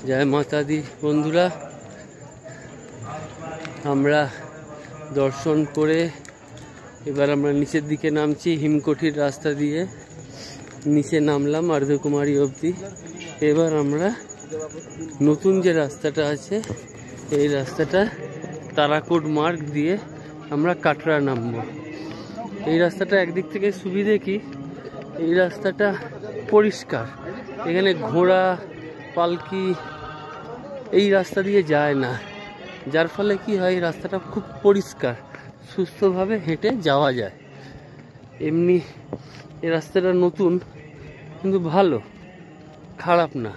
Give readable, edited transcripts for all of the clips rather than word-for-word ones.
জয় মাতা দি বন্ধুরা, আমরা দর্শন করে এবার আমরা নিচের দিকে নামছি। হিমকোঠির রাস্তা দিয়ে নিচে নামলাম আর্ধকুমারী অবধি। এবার আমরা নতুন যে রাস্তাটা আছে এই রাস্তাটা তারাকোট মার্গ দিয়ে আমরা কাটরা নামবো। এই রাস্তাটা একদিক থেকে সুবিধে কি, এই রাস্তাটা পরিষ্কার, এখানে ঘোড়া পালকি এই রাস্তা দিয়ে যায় না, যার ফলে কি হয়, এই রাস্তাটা খুব পরিষ্কার, সুস্থভাবে হেঁটে যাওয়া যায়। এমনি এই রাস্তাটা নতুন কিন্তু ভালো, খারাপ না,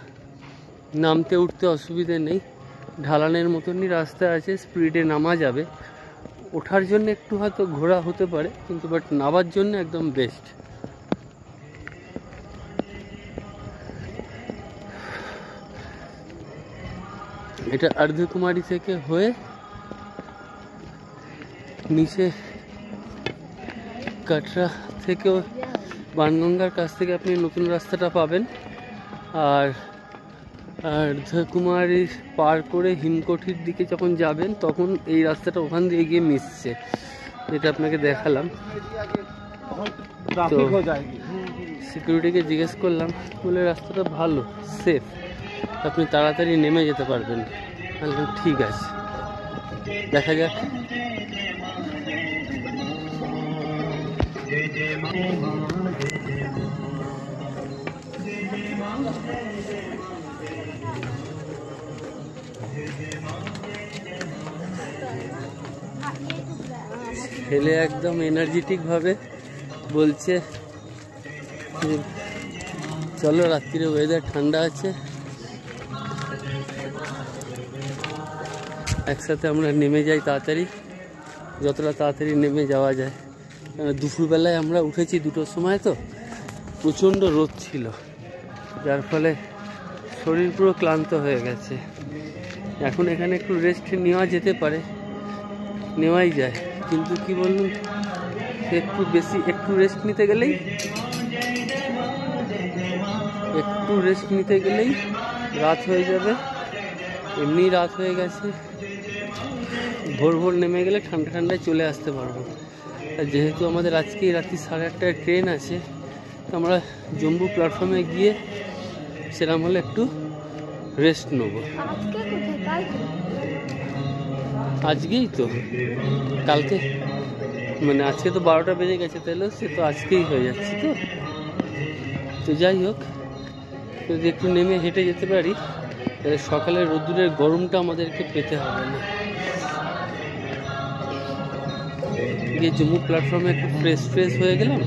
নামতে উঠতে অসুবিধে নেই, ঢালানের মতনই রাস্তা আছে, স্পিডে নামা যাবে। ওঠার জন্য একটু হয়তো ঘোরা হতে পারে, কিন্তু বাট নামার জন্য একদম বেস্ট। এটা আর্ধকুমারী থেকে হয়ে নিচে কাটরা থেকেও বানগঙ্গার কাছ থেকে আপনি নতুন রাস্তাটা পাবেন। আর আর্ধকুমারী পার করে হিমকোঠির দিকে যখন যাবেন তখন এই রাস্তাটা ওখান দিয়ে গিয়ে মিশছে, যেটা আপনাকে দেখালাম। তো সিকিউরিটিকে জিজ্ঞেস করলাম, বলে রাস্তাটা ভালো, সেফ, আপনি তাড়াতাড়ি নেমে যেতে পারবেন। ঠিক আছে, দেখা যাক। ছেলে একদম এনার্জেটিক ভাবে বলছে চলো, রাত্রিরে ওয়েদার ঠান্ডা আছে, একসাথে আমরা নেমে যাই তাড়াতাড়ি, যতটা তাড়াতাড়ি নেমে যাওয়া যায়। দুপুরবেলায় আমরা উঠেছি 2টোর সময়, তো প্রচণ্ড রোদ ছিল, যার ফলে শরীর পুরো ক্লান্ত হয়ে গেছে। এখন এখানে একটু রেস্ট নেওয়া যেতে পারে, নেওয়াই যায়, কিন্তু কি বলুন, একটু রেস্ট নিতে গেলেই রাত হয়ে যাবে। এমনি রাত হয়ে গেছে, ভোর ভোর নেমে গেলে ঠান্ডা ঠান্ডায় চলে আসতে পারবো। আর যেহেতু আমাদের আজকেই রাত্রি 8:30টায় ট্রেন আছে, তো আমরা জম্মু প্ল্যাটফর্মে গিয়ে সেরকম হলে একটু রেস্ট নেব। আজকেই তো, কালকে মানে আজকে তো 12টা বেজে গেছে, তাহলে সে তো আজকেই হয়ে যাচ্ছে। তো যাই হোক, যদি একটু নেমে হেঁটে যেতে পারি তাহলে সকালের রোদ্দুরের গরমটা আমাদেরকে পেতে হবে না। গিয়ে জম্মু প্ল্যাটফর্মে একটু ফ্রেশ হয়ে গেলাম,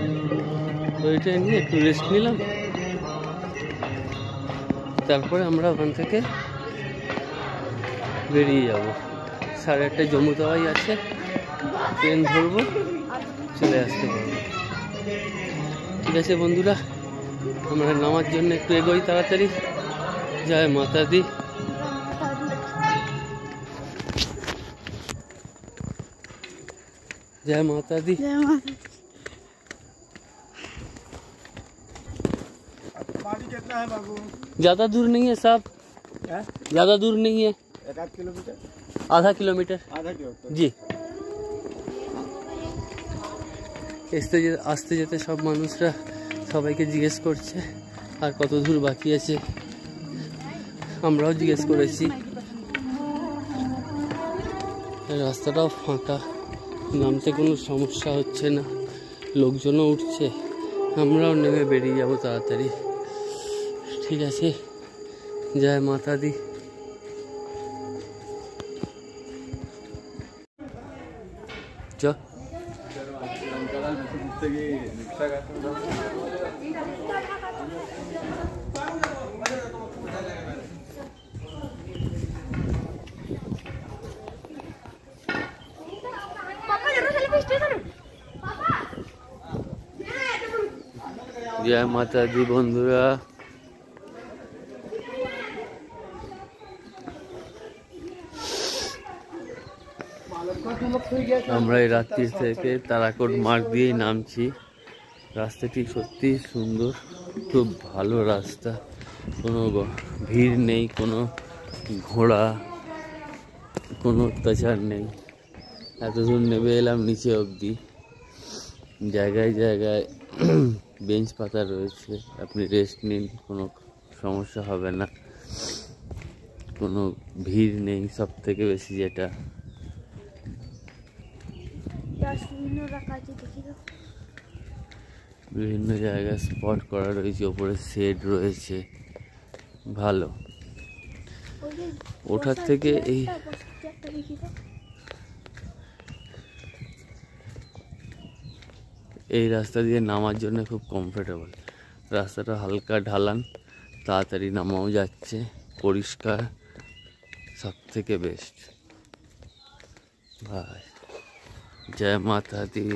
ওইটা নিয়ে একটু রেস্ট নিলাম, তারপরে আমরা ওখান থেকে বেরিয়ে যাব। 8:30টায় জম্মু তাওয়াই আছে, ট্রেন ধরবো, চলে আসতে পারবো। ঠিক আছে বন্ধুরা, আমরা নামার জন্য একটু এগোই তাড়াতাড়ি। জয় মাতা দি। जय माता दी। कितना है बाबू? ज्यादा दूर नहीं है साहब, ज्यादा दूर नहीं है, 1 किलोमीटर, आधा किलोमीटर जी। আসতে যেতে সব মানুষরা সবাইকে জিজ্ঞেস করছে আর কত দূর বাকি আছে, আমরাও জিজ্ঞেস করেছি। রাস্তাটাও ফাঁকা, নামতে কোনো সমস্যা হচ্ছে না, লোকজনও উঠছে, আমরাও নেমে বেরিয়ে যাব তাড়াতাড়ি। ঠিক আছে, জয় মাতা দি। চ जय माता दी बंधुरा। আমরা এই রাত্রি থেকে তারাকোট মার্গ দিয়েই নামছি। রাস্তাটি সত্যি সুন্দর, খুব ভালো রাস্তা। কোনো ভিড় নেই, কোনো ঘোড়া, কোনো অত্যাচার নেই। এত দূর নেমে এলাম নিচে অবধি, জায়গায় জায়গায় বেঞ্চ পাতা রয়েছে, আপনি রেস্ট নিন, কোনো সমস্যা হবে না, কোনো ভিড় নেই। সব থেকে বেশি যেটা বিভিন্ন জায়গায় স্পট করা রয়েছে, ওপরে শেড রয়েছে, ভালো। ওঠার থেকে এই রাস্তা দিয়ে নামার জন্য খুব কমফোর্টেবল। রাস্তাটা হালকা ঢালান, তাড়াতাড়ি নামাও যাচ্ছে, পরিষ্কার, সব থেকে বেস্ট। ভাই জয় মাতা দি।